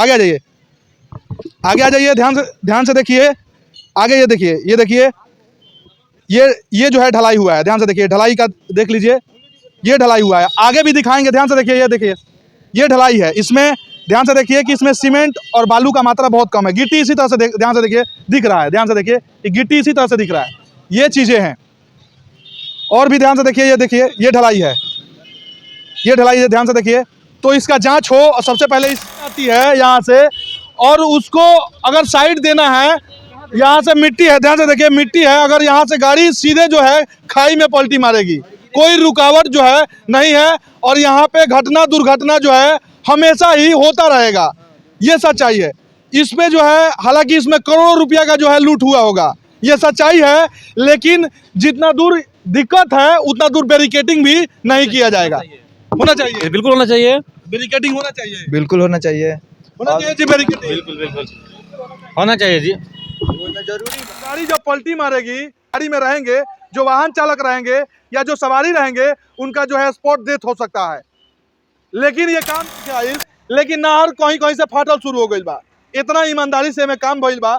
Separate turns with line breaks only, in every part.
आगे आ जाइए, आगे आ जाइए, ध्यान से देखिए। आगे ये देखिए, ये जो है ढलाई हुआ है, ध्यान से देखिए, ढलाई का देख लीजिए, ये ढलाई हुआ है। आगे भी दिखाएंगे, ध्यान से देखिए, ये देखिए, ये ढलाई है। इसमें ध्यान से देखिए कि इसमें सीमेंट और बालू का मात्रा बहुत कम है। गिट्टी इसी तरह से ध्यान से देखिए दिख रहा है, ध्यान से देखिए कि गिट्टी इसी तरह से दिख रहा है। ये चीजें हैं। और भी ध्यान से देखिए, ये देखिए, ये ढलाई है, ये ढलाई है, ध्यान से देखिए। तो इसका जांच हो, और सबसे पहले इसमें आती है यहाँ से, और उसको अगर साइड देना है, यहाँ से मिट्टी है, ध्यान से देखिए, मिट्टी है। अगर यहाँ से गाड़ी सीधे जो है खाई में पलटी मारेगी, कोई रुकावट जो है नहीं है। और यहाँ पे घटना दुर्घटना जो है हमेशा ही होता रहेगा, ये सच्चाई है। इसमें जो है, हालांकि इसमें करोड़ों रुपया का जो है लूट हुआ होगा, ये सच्चाई है। लेकिन जितना दूर दिक्कत है उतना दूर बैरिकेडिंग भी नहीं किया जाएगा। होना चाहिए,
बिल्कुल होना चाहिए,
बैरिकेडिंग होना चाहिए,
बिल्कुल होना चाहिए,
होना चाहिए जी, बैरिकेडिंग
बिल्कुल होना चाहिए जी।
जरूरी। गाड़ी जब पलटी मारेगी, गाड़ी में रहेंगे जो वाहन चालक रहेंगे या जो सवारी रहेंगे, उनका जो है स्पॉट डेथ हो सकता है। लेकिन ये काम लेकिन नहर कहीं कहीं से फाटल शुरू हो गई बा, इतना ईमानदारी से में काम भइल बा।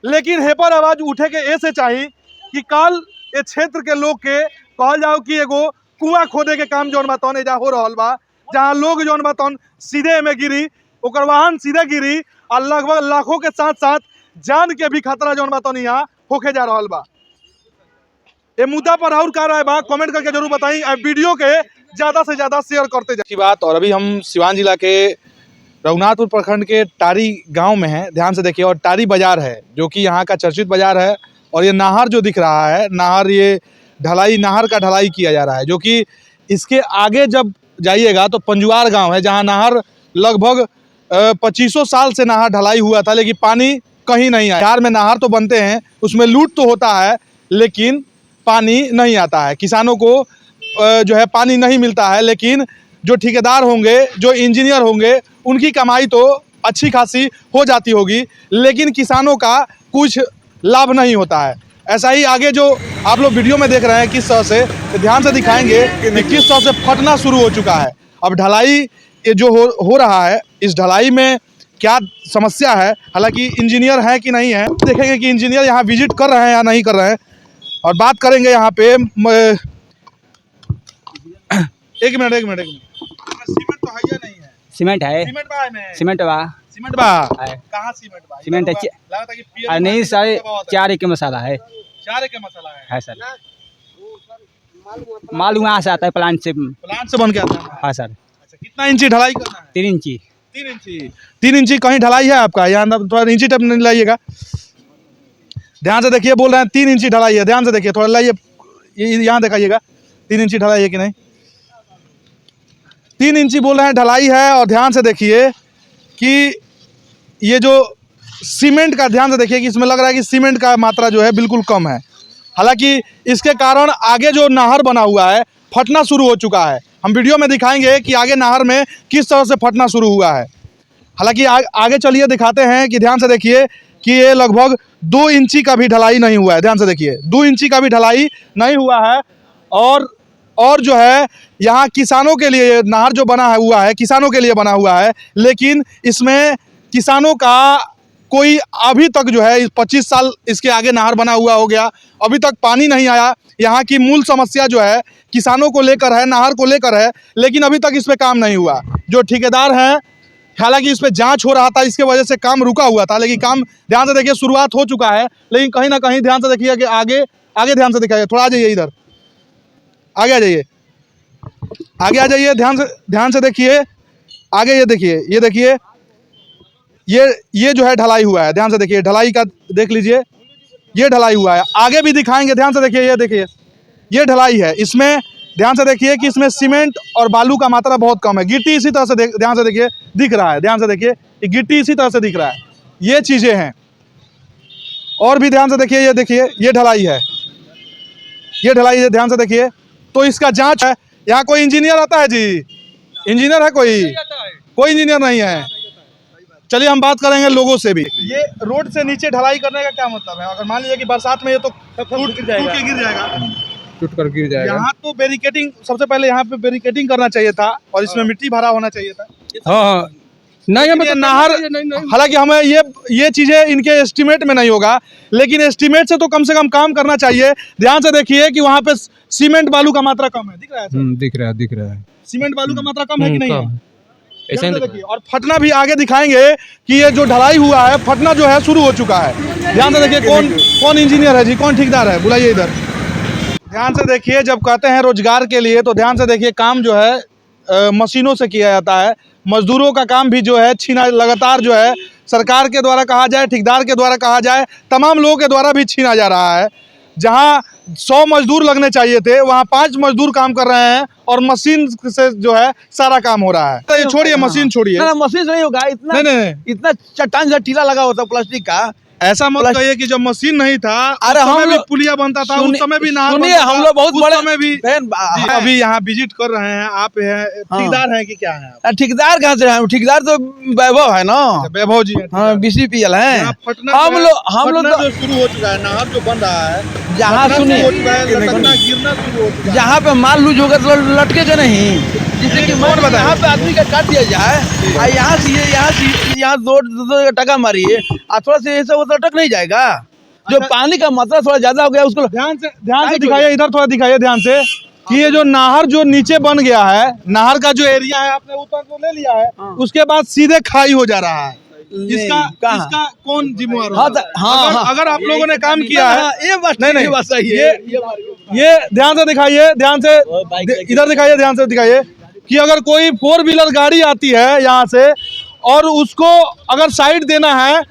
लेकिन हेपर आवाज उठे के ऐसे चाहिए कि कल ये क्षेत्र के लोग के कहल जाओ कि एगो कुआं खोदे के काम जौन बातन एजा हो रहा बा, जहाँ लोग जौन बातन सीधे में गिरी, ओकर वाहन सीधे गिरी, और लगभग लाखों के साथ साथ जान के भी खतरा जौन बातन यहाँ होके जा रहा बा। ये मुद्दा पर और का राय बा, कमेंट करके जरूर बताई। वीडियो के ज्यादा से ज्यादा शेयर करते जाए बात। और अभी हम सिवान जिला के रघुनाथपुर प्रखंड के टारी गांव में हैं, ध्यान से देखिए। और टारी बाजार है जो कि यहाँ का चर्चित बाजार है। और ये नहर जो दिख रहा है, नहर, ये ढलाई, नहर का ढलाई किया जा रहा है, जो कि इसके आगे जब जाइएगा तो पंजुआर गांव है, जहां नहर लगभग 2500 साल से नहर ढलाई हुआ था, लेकिन पानी कहीं नहीं आया। बिहार में नहर तो बनते हैं, उसमें लूट तो होता है, लेकिन पानी नहीं आता है। किसानों को जो है पानी नहीं मिलता है। लेकिन जो ठेकेदार होंगे, जो इंजीनियर होंगे, उनकी कमाई तो अच्छी खासी हो जाती होगी, लेकिन किसानों का कुछ लाभ नहीं होता है। ऐसा ही आगे जो आप लोग वीडियो में देख रहे हैं, किस तरह से, तो ध्यान से दिखाएंगे कि किस तरह से फटना शुरू हो चुका है। अब ढलाई ये जो हो रहा है, इस ढलाई में क्या समस्या है, हालांकि इंजीनियर है कि नहीं है, देखेंगे कि इंजीनियर यहाँ विजिट कर रहे हैं या नहीं कर रहे हैं। और बात करेंगे यहाँ पे एक मिनट सीमेंट तो है या नहीं है?
सीमेंट है,
सीमेंट बा में,
सीमेंट बा,
सीमेंट बा,
है।
कहाँ सीमेंट बा?
सीमेंट है,
लगता कि पियर
नहीं सर, 4 के मसाला है,
4 के मसाला है
सर। माल वहाँ से आता है, प्लांट से
बन के आता है।
हाँ सर।
अच्छा, कितना इंची ढलाई करना है?
3 इंची।
3 इंची कहीं ढलाई है आपका? यहाँ थोड़ा इंची टेप नहीं लाइएगा, ध्यान से देखिए। बोल रहे हैं 3 इंची ढलाई है, ध्यान से देखिए, थोड़ा लाइए, यहाँ दिखाइएगा 3 इंची ढलाई है कि नहीं। 3 इंची बोल रहे हैं ढलाई है। और ध्यान से देखिए कि ये जो सीमेंट का, ध्यान से देखिए कि इसमें लग रहा है कि सीमेंट का मात्रा जो है बिल्कुल कम है। हालांकि इसके कारण आगे जो नहर बना हुआ है फटना शुरू हो चुका है। हम वीडियो में दिखाएंगे कि आगे नहर में किस तरह से फटना शुरू हुआ है। हालांकि आगे चलिए दिखाते हैं कि ध्यान से देखिए कि ये लगभग 2 इंची का भी ढलाई नहीं हुआ है। ध्यान से देखिए, 2 इंची का भी ढलाई नहीं हुआ है। और जो है यहाँ किसानों के लिए नहर जो बना हुआ है, किसानों के लिए बना हुआ है, लेकिन इसमें किसानों का कोई अभी तक जो है 25 साल इसके आगे नहर बना हुआ हो गया, अभी तक पानी नहीं आया। यहाँ की मूल समस्या जो है किसानों को लेकर है, नहर को लेकर है, लेकिन अभी तक इस पर काम नहीं हुआ। जो ठेकेदार हैं, हालांकि इस पर जांच हो रहा था, इसके वजह से काम रुका हुआ था, लेकिन काम ध्यान से देखिए शुरुआत हो चुका है। लेकिन कहीं ना कहीं ध्यान से देखिए कि आगे ध्यान से दिखाइए, थोड़ा आ जाइए इधर, आगे आ जाइए, आगे आ जाइए, ध्यान से देखिए। आगे ये देखिए, ये जो है ढलाई हुआ है, ध्यान से देखिए, ढलाई का देख लीजिए, ये ढलाई हुआ है। आगे भी दिखाएंगे, ध्यान से देखिए, ये देखिए, ये ढलाई है। इसमें ध्यान से देखिए कि इसमें सीमेंट और बालू का मात्रा बहुत कम है। गिट्टी इसी तरह से ध्यान से देखिए दिख रहा है, ध्यान से देखिए कि गिट्टी इसी तरह से दिख रहा है। ये चीजें हैं। और भी ध्यान से देखिए, ये देखिए, ये ढलाई है, ये ढलाई है, ध्यान से देखिए। तो इसका जांच है। यहाँ कोई इंजीनियर आता है जी? इंजीनियर है कोई इंजीनियर नहीं है। चलिए हम बात करेंगे लोगों से भी। ये रोड से नीचे ढलाई करने का क्या मतलब है? अगर मान लीजिए कि बरसात में ये तो टूट के गिर जाएगा। यहाँ तो बैरिकेडिंग, सबसे पहले यहाँ पे बैरिकेडिंग करना चाहिए था, और इसमें मिट्टी भरा होना चाहिए था।
हाँ,
नहीं
लेकिन ये नाहर, हालांकि हमें ये चीजें इनके एस्टिमेट में नहीं होगा, लेकिन एस्टिमेट से तो कम से कम काम करना चाहिए। ध्यान से देखिए कि वहाँ पे सीमेंट बालू का मात्रा कम है, दिख रहा है सर?
दिख रहा है
सीमेंट बालू का मात्रा कम है कि नहीं है?
ऐसा
ध्यान
ही
से देखिए, और फटना भी आगे दिखाएंगे कि ये जो ढलाई हुआ है, फटना जो है शुरू हो चुका है। ध्यान से देखिए, कौन इंजीनियर है जी, कौन ठेकेदार है, बुलाइए इधर। ध्यान से देखिए, जब कहते हैं रोजगार के लिए तो ध्यान से देखिए, काम जो है मशीनों से किया जाता है। मजदूरों का काम भी जो है छीना लगातार जो है सरकार के द्वारा कहा जाए, ठेकेदार के द्वारा कहा जाए, तमाम लोगों के द्वारा भी छीना जा रहा है। जहां 100 मजदूर लगने चाहिए थे, वहां 5 मजदूर काम कर रहे हैं और मशीन से जो है सारा काम हो रहा है। तो ये छोड़िए, मशीन छोड़िए,
ना मशीन से नहीं होगा, इतना
नहीं,
इतना चट्टान जैसा टीला लगा होता प्लास्टिक का।
ऐसा मत कहिए कि जब मशीन नहीं था,
अरे
उस समय
हम
भी
लोग
पुलिया बनता था, उस समय भी नहर
सुनिए,
बनता था,
हम लोग बहुत
उस
बड़े
समय भी जी, अभी यहाँ विजिट कर रहे हैं आप, हैं ठेकेदार हैं कि क्या हैं आप?
ठेकेदार कहाँ से है? ठेकेदार तो वैभव है ना,
वैभव जी हैं,
हाँ BCPL है। हम लोग
जो शुरू हो चुका है, नहर जो बन रहा है,
जहाँ सुनिए,
गिरना शुरू हो चुका है।
जहाँ पे माल लूज होगा तो लटकेगा नहीं, जिससे कि
कौन बताए?
यहाँ पे आदमी का काट दिया जाए, यहाँ 2 टका मारिए, थोड़ा से ऐसे वो लटक नहीं जाएगा। जो पानी का मात्रा थोड़ा ज्यादा हो गया उसको
ध्यान से दिखाइए, इधर थोड़ा दिखाइए ध्यान से कि ये जो नहर जो नीचे बन गया है, नहर का जो एरिया है आपने ऊपर तो ले लिया है, उसके बाद सीधे खाई हो जा रहा है। इसका कौन जिम्मेवार होगा? अगर आप लोगों ने काम किया है,
ये बात सही है।
ये ध्यान से दिखाइए, ध्यान से इधर दिखाइए, ध्यान से दिखाइए कि अगर कोई 4 व्हीलर गाड़ी आती है यहाँ से और उसको अगर साइड देना है,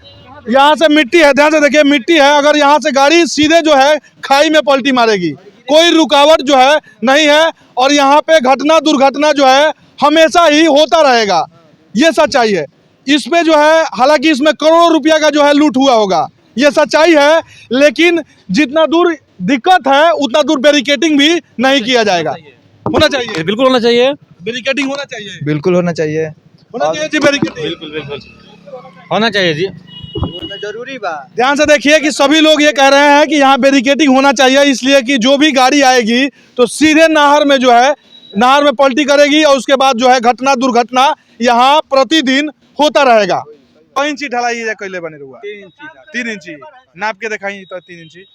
यहाँ से मिट्टी है, ध्यान से देखिए मिट्टी है, अगर यहाँ से गाड़ी सीधे जो है खाई में पलटी मारेगी, कोई रुकावट जो है नहीं है, और यहाँ पे घटना दुर्घटना जो है हमेशा ही होता रहेगा। ये सच्चाई है। इसमें जो है, हालांकि इसमें करोड़ों रुपया का जो है लूट हुआ होगा, ये सच्चाई है, लेकिन जितना दूर दिक्कत है उतना दूर बैरिकेडिंग भी नहीं किया जाएगा। होना चाहिए,
बिल्कुल होना चाहिए,
बैरिकेडिंग होना चाहिए,
बिल्कुल होना चाहिए,
होना चाहिए जी बैरिकेडिंग,
बिल्कुल होना चाहिए जी।
जरूरी बा।
ध्यान से देखिए कि सभी लोग ये कह रहे हैं कि यहाँ बैरिकेडिंग होना चाहिए, इसलिए कि जो भी गाड़ी आएगी तो सीधे नहर में जो है, नहर में पलटी करेगी और उसके बाद जो है घटना दुर्घटना यहाँ प्रतिदिन होता रहेगा। 5 इंची ढलाई है, कैले बने हुआ 3 इंची नाप के दिखाई तो 3 इंची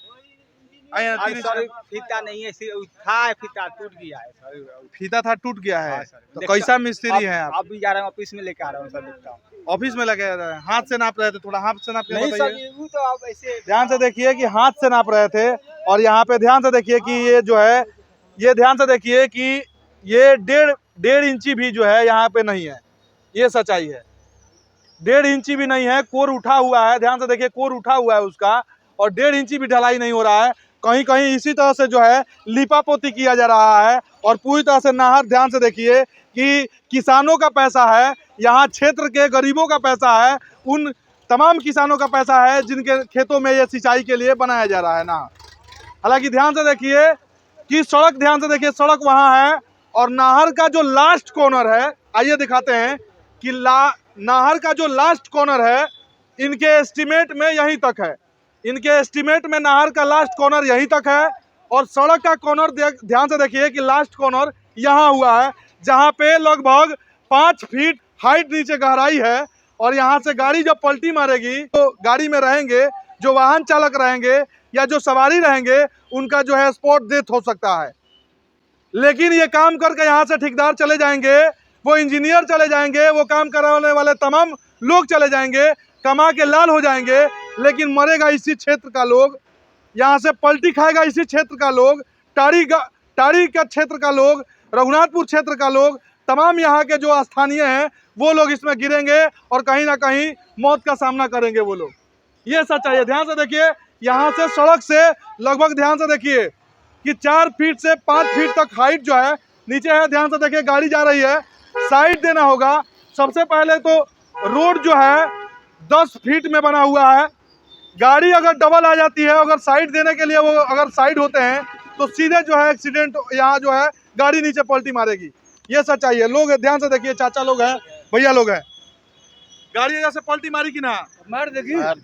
फीता नहीं है, फीता टूट गया है,
फीता था टूट गया है। तो कैसा मिस्त्री है आप?
अब भी जा रहे हैं ऑफिस में लेके आ रहा हूँ सर,
ऑफिस में लगे रहे, हाथ से नाप रहे थे, थोड़ा हाथ से नाप के
नहीं सर,
बताइए।
वो तो आप ऐसे
ध्यान से देखिए कि हाथ से नाप रहे थे, और यहाँ पे ध्यान से देखिए कि ये जो है, ये ध्यान से देखिए कि ये 1.5 इंची भी जो है यहाँ पे नहीं है, ये सच्चाई है। 1.5 इंची भी नहीं है, कोर उठा हुआ है, ध्यान से देखिए कोर उठा हुआ है उसका, और 1.5 इंची भी ढलाई नहीं हो रहा है। कहीं कहीं इसी तरह से जो है लिपापोती किया जा रहा है, और पूरी तरह से नहर, ध्यान से देखिए कि किसानों का पैसा है, यहाँ क्षेत्र के गरीबों का पैसा है, उन तमाम किसानों का पैसा है जिनके खेतों में ये सिंचाई के लिए बनाया जा रहा है ना। हालांकि ध्यान से देखिए कि सड़क, ध्यान से देखिए सड़क वहाँ है, और नहर का जो लास्ट कॉर्नर है, आइए दिखाते हैं कि नहर का जो लास्ट कॉर्नर है, इनके एस्टिमेट में यहीं तक है, इनके एस्टिमेट में नहर का लास्ट कॉर्नर यहीं तक है, और सड़क का कॉर्नर ध्यान से देखिए कि लास्ट कॉर्नर यहाँ हुआ है, जहाँ पे लगभग 5 फीट हाइट नीचे गहराई है, और यहाँ से गाड़ी जब पलटी मारेगी तो गाड़ी में रहेंगे जो वाहन चालक रहेंगे या जो सवारी रहेंगे, उनका जो है स्पॉट डेथ हो सकता है। लेकिन ये काम करके यहाँ से ठेकेदार चले जाएंगे, वो इंजीनियर चले जाएंगे, वो काम कराने वाले तमाम लोग चले जाएंगे, कमा के लाल हो जाएंगे, लेकिन मरेगा इसी क्षेत्र का लोग, यहाँ से पलटी खाएगा इसी क्षेत्र का लोग, टारी का क्षेत्र का लोग, रघुनाथपुर क्षेत्र का लोग, तमाम यहाँ के जो स्थानीय हैं वो लोग इसमें गिरेंगे और कहीं ना कहीं मौत का सामना करेंगे वो लोग। ये सच्चाई है। ध्यान से देखिए, यहाँ से सड़क से लगभग, ध्यान से देखिए कि 4 फीट से 5 फीट तक हाइट जो है नीचे है। ध्यान से देखिए, गाड़ी जा रही है, साइड देना होगा। सबसे पहले तो रोड जो है 10 फीट में बना हुआ है, गाड़ी अगर डबल आ जाती है, अगर साइड देने के लिए वो अगर साइड होते हैं तो सीधे जो है एक्सीडेंट, यहाँ जो है गाड़ी नीचे पलटी मारेगी। ये सच्चाई है। लोग ध्यान से देखिए, चाचा लोग हैं, भैया लोग हैं, गाड़ी जैसे पलटी मारी कि ना
मार देगी,
मार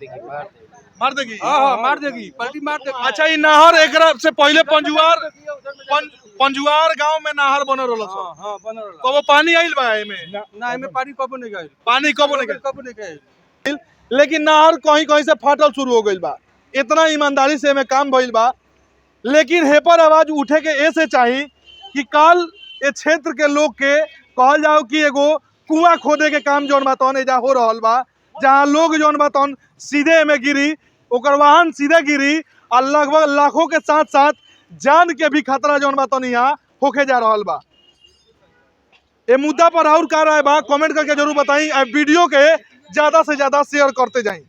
देगी,
हाँ मार देगी, पलटी मार देगी।
अच्छा, ये नहर एक से पहले पंजुआर पंजुआर गांव में नहर बनल रहल
हाँ हाँ बनल रहा
कबो पानी आइल बा एमे
ना एमे पानी कबो नहीं गइल
पानी कबो नहीं
कबो नहीं गइल
गइल लेकिन नहर कहीं कहीं से फाटल शुरू हो गइल बा इतना ईमानदारी से एमे काम भइल बा लेकिन हेपर आवाज उठे के ऐसे चाही कि कल ए क्षेत्र के लोग के कहल जाओ कि एगो कुआं खोदे के काम जौन बा तौन एजा हो रहल बा जहाँ लोग जौन बा तौन सीधे में गिरी ओकर वाहन सीधे गिरी और लगभग लाखों के साथ साथ जान के भी खतरा जौन बा तौन यहाँ होके जा रहल बा ये मुद्दा पर और का राय बा कमेंट करके जरूर बताई वीडियो के ज्यादा से ज्यादा शेयर करते जाई।